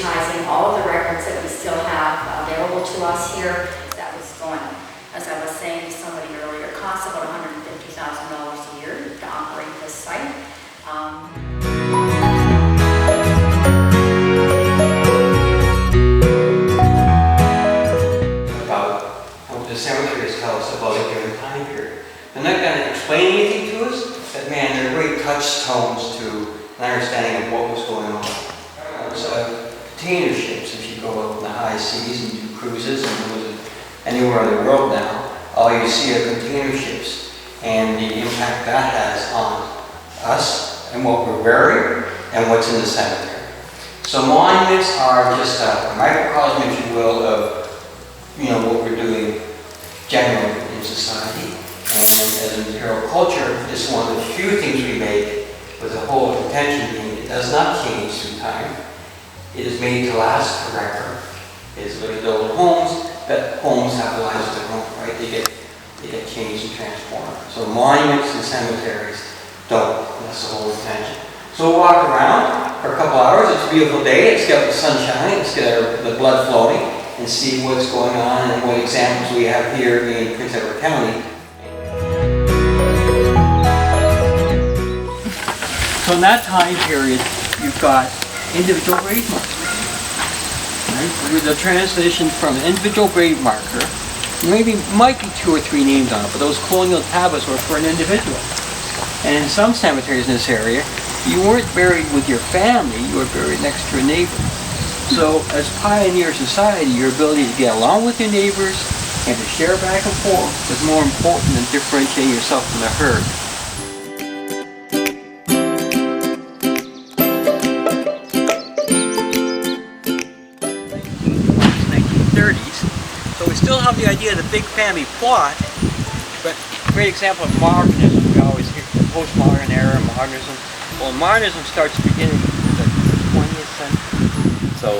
digitizing all of the records that we still have available to us here. That was going, as I was saying to somebody earlier, costs about $150,000 a year to operate this site. About what the cemeteries tell us about a given time period. They're not going to explain anything to us, but man, they're great touchstones to an understanding of what was going on. Container ships, if you go out in the high seas and do cruises and go to anywhere in the world now, all you see are container ships and the impact that has on us and what we're wearing and what's in the cemetery. So monuments are just a microcosm, if you will, of what we're doing generally in society. And as a material culture, it's one of the few things we make with the whole intention being it does not change through time. It is made to last forever. It is like the old homes, but homes have lives of their own, right? They get changed and transformed. So monuments and cemeteries don't. That's the whole intention. So we'll walk around for a couple hours. It's a beautiful day. Let's get the sun shining. Let's get the blood flowing and see what's going on and what examples we have here in Prince Edward County. So in that time period, you've got individual grave markers. Right? With the transition from an individual grave marker, might be 2 or 3 names on it, but those colonial tablets were for an individual. And in some cemeteries in this area, you weren't buried with your family, you were buried next to a neighbor. So as pioneer society, your ability to get along with your neighbors and to share back and forth was more important than differentiating yourself from the herd. 1930s, so we still have the idea of the big family plot, but a great example of modernism. We always hear the postmodern era, modernism. Well, modernism starts beginning in the 20th century. So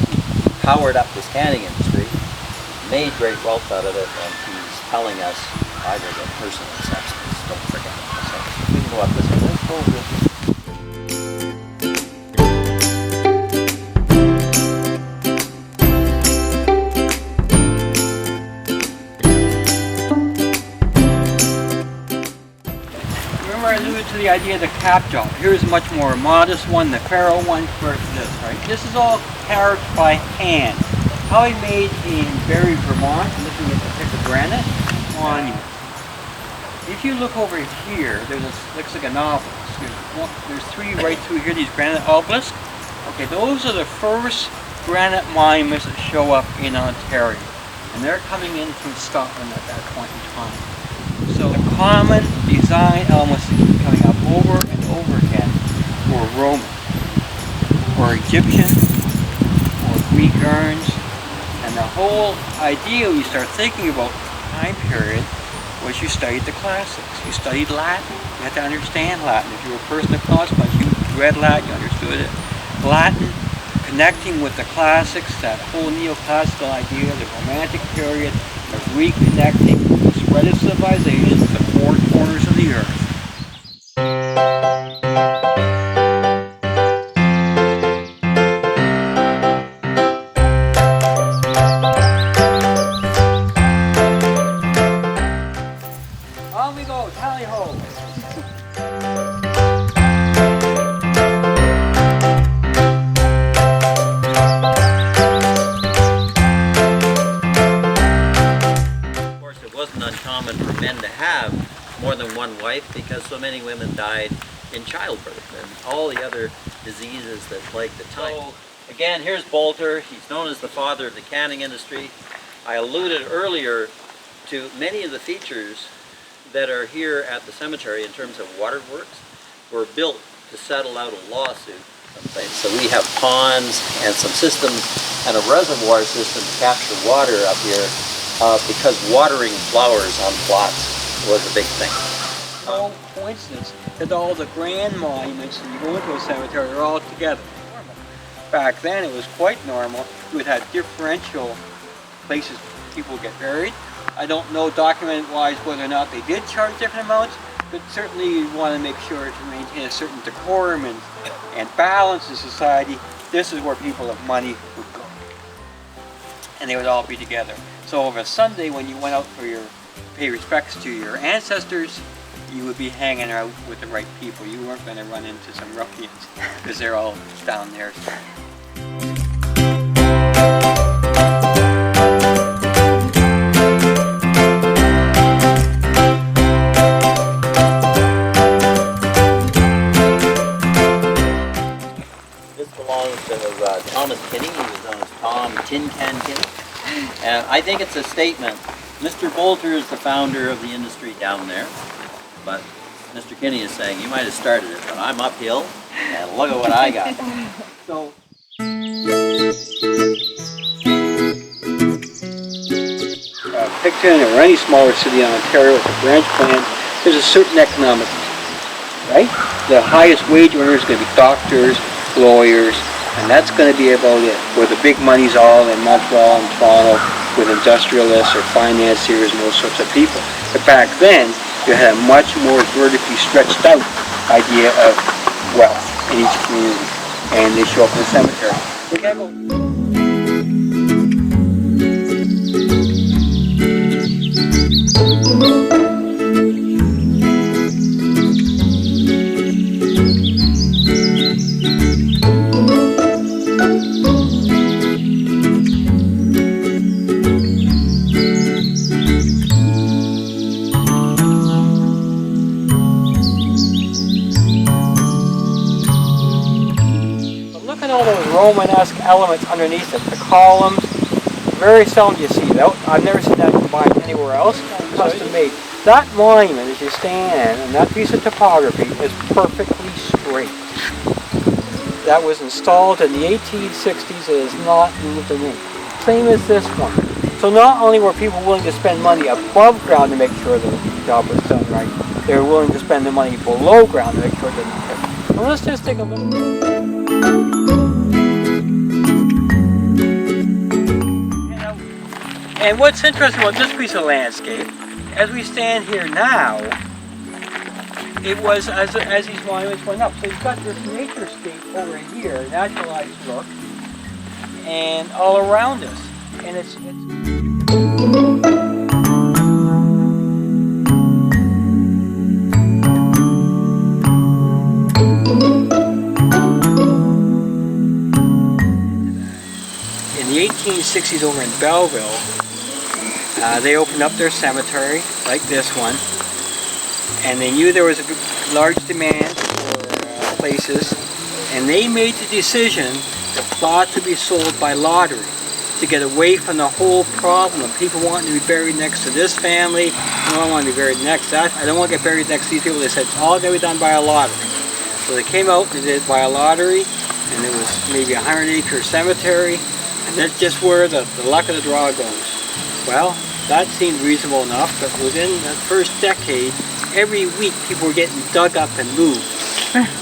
he powered up the scanning industry, made great wealth out of it, and he's telling us either the personal substance, don't forget it. So we can go up this way. Let's go with this. I alluded to the idea of the cap job. Here's a much more modest one, the Pharaoh one versus this, right? This is all carved by hand. Probably made in Barrie, Vermont, looking at the pick of granite monument. If you look over here, looks like an obelisk. There's 3 right through here, these granite obelisks. Okay, those are the first granite monuments that show up in Ontario. And they're coming in from Scotland at that point in time. So the common design elements that keep coming up over and over again were Roman, or Egyptian, or Greek urns, and the whole idea we start thinking about time period was you studied the classics. You studied Latin. You had to understand Latin. If you were a person of consequence, you read Latin, you understood it. Latin, connecting with the classics, that whole neoclassical idea, the Romantic period, of reconnecting the spread of civilization to the 4 corners of the earth. On we go, tally ho! Uncommon for men to have more than one wife because so many women died in childbirth and all the other diseases that plagued the time. So again, here's Bolter. He's known as the father of the canning industry. I alluded earlier to many of the features that are here at the cemetery in terms of waterworks were built to settle out a lawsuit. So we have ponds and some systems and a reservoir system to capture water up here. Because watering flowers on plots was a big thing. No coincidence that all the grand monuments when you go into a cemetery are all together. Back then it was quite normal. You would have differential places people would get buried. I don't know document-wise whether or not they did charge different amounts, but certainly you want to make sure to maintain a certain decorum and balance in society. this is where people of money would go. And they would all be together. So over Sunday, when you went out for your pay respects to your ancestors, you would be hanging out with the right people. You weren't going to run into some ruffians, because they're all down there. This belongs to Thomas Kinney. He was known as Tom Tin Can Kinney. And I think it's a statement. Mr. Bolter is the founder of the industry down there, but Mr. Kinney is saying, you might have started it, but I'm uphill, and look at what I got. So, Picton or any smaller city in Ontario with a branch plan, there's a certain economic, right? The highest wage earners are going to be doctors, lawyers, and that's going to be about it. Where the big money's all in Montreal and Toronto with industrialists or financiers and those sorts of people. But back then, you had a much more vertically stretched out idea of wealth in each community, and they show up in the cemetery. We gotta go. All those Romanesque elements underneath it, the columns, very seldom do you see that. I've never seen that combined anywhere else, custom made. That monument, as you stand, and that piece of topography is perfectly straight. That was installed in the 1860s, it has not moved an inch. Same as this one. So not only were people willing to spend money above ground to make sure the job was done right, they were willing to spend the money below ground to make sure it didn't fit. Well, let's just take a look. And what's interesting about this piece of landscape, as we stand here now, it was as these monuments went up. So you've got this naturescape over here, naturalized look, and all around us. And it's in the 1860s over in Belleville, they opened up their cemetery, like this one, and they knew there was a large demand for places, and they made the decision the plot to be sold by lottery to get away from the whole problem of people wanting to be buried next to this family. I don't want to be buried next to that. I don't want to get buried next to these people. They said it's all going to be done by a lottery. So they came out and did it by a lottery, and it was maybe a 100-acre cemetery, and that's just where the luck of the draw goes. Well, that seemed reasonable enough, but within the first decade, every week people were getting dug up and moved.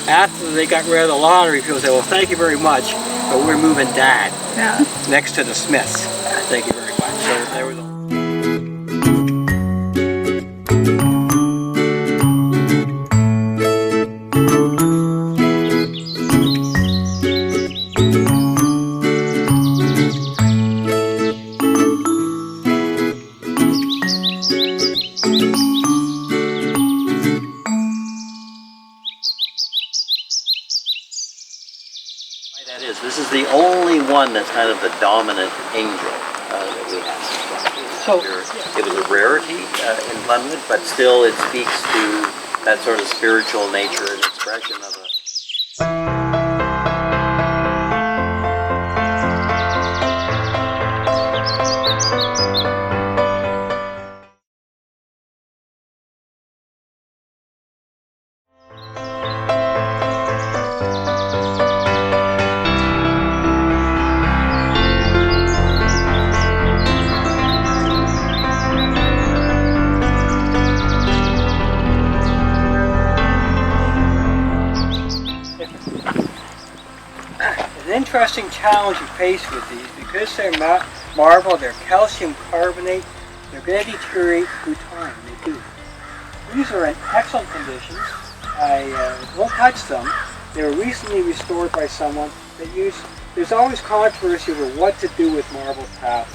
After they got rid of the lottery, people said, well, thank you very much, but we're moving Dad next to the Smiths. Thank you very much. So there was This is the only one that's kind of the dominant angel that we have. So it was a rarity in Glenwood, but still it speaks to that sort of spiritual nature and expression of a... Interesting challenge you face with these because they're marble, they're calcium carbonate, they're going to deteriorate through time. They do. These are in excellent condition. I won't touch them. They were recently restored by someone that used There's always controversy over what to do with marble tablets.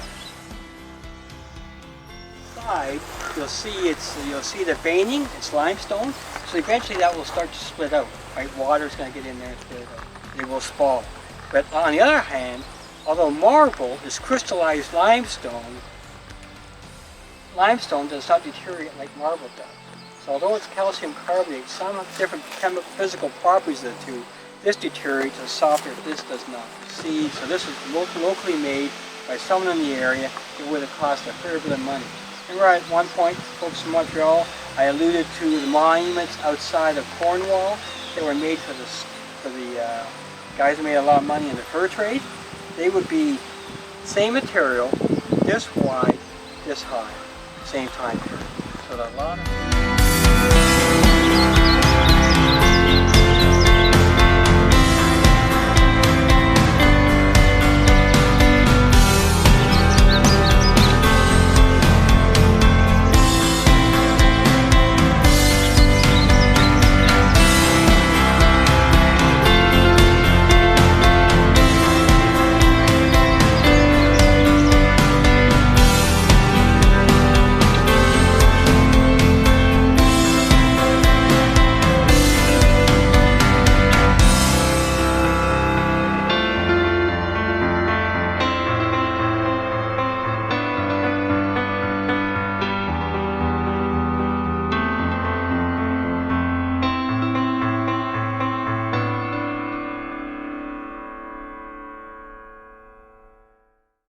Inside, you'll see the veining. It's limestone. So eventually that will start to split out. Right, water's going to get in there and split it out. It will spall. But on the other hand, although marble is crystallized limestone, limestone does not deteriorate like marble does. So although it's calcium carbonate, some different physical properties of the two, this deteriorates and softer, this does not. See, so this is locally made by someone in the area. It would have cost a fair bit of money. Remember at one point, folks from Montreal, I alluded to the monuments outside of Cornwall. They were made for the guys who made a lot of money in the fur trade. They would be same material, this wide, this high, same time period. So a lot of